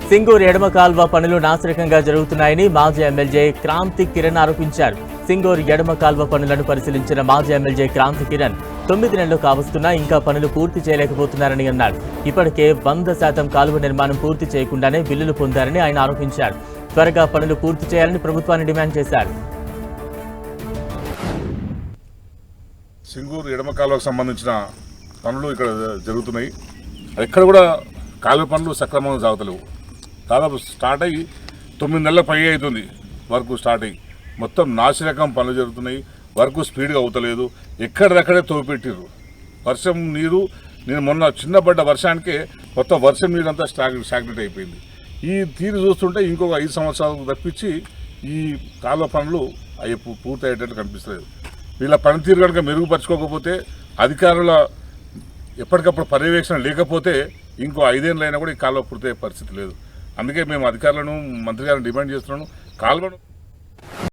సింగూరు ఎడమ కాల్వ పనులు నాసిరకంగా జరుగుతున్నాయని మాజీ ఎమ్మెల్యే క్రాంతి కిరణ్ ఆరోపించారు. సింగూరు ఎడమ కాల్వ పనులను పరిశీలించిన మాజీ ఎమ్మెల్యే క్రాంతి కిరణ్ 9 నెలలు కావస్తున్నా ఇంకా పనులు పూర్తి చేయలేకపోతున్నారని అన్నారు. ఇప్పటికే 100% కాలువ నిర్మాణం పూర్తి చేయకుండానే బిల్లులు పొందారని ఆయన ఆరోపించారు. త్వరగా పనులు పూర్తి చేయాలని ప్రభుత్వాన్ని డిమాండ్ చేశారు. సింగూరు ఎడమ కాలువకు సంబంధించిన పనులు ఇక్కడ జరుగుతున్నాయి. ఎక్కడ కూడా కాలువ పనులు సక్రమంగా సాగుతలేవు. దాదాపు స్టార్ట్ అయ్యి 9 నెలల పై అవుతుంది వర్క్ స్టార్ట్ అయ్యి. మొత్తం నాసిరకం పనులు జరుగుతున్నాయి. వర్క్ స్పీడ్గా అవుతలేదు. ఎక్కడిదక్కడే తోపెట్టిర్రు. వర్షం నీరు నేను మొన్న చిన్నపడ్డ వర్షానికే మొత్తం వర్షం నీరు అంతా స్టాగ్నెట్ అయిపోయింది. ఈ తీరు చూస్తుంటే ఇంకొక 5 సంవత్సరాలకు తప్పించి ఈ కాలువ పనులు అవి పూర్తి అయ్యేటట్టు కనిపిస్తలేదు. వీళ్ళ పనితీరు కనుక మెరుగుపరచుకోకపోతే, అధికారుల ఎప్పటికప్పుడు పర్యవేక్షణ లేకపోతే ఇంకో 5 ఏళ్ళైనా కూడా ఈ కాలువ పూర్తయ్యే పరిస్థితి లేదు. అందుకే మేము అధికారులను, మంత్రి గారిని డిమాండ్ చేస్తున్నాను. కాలువను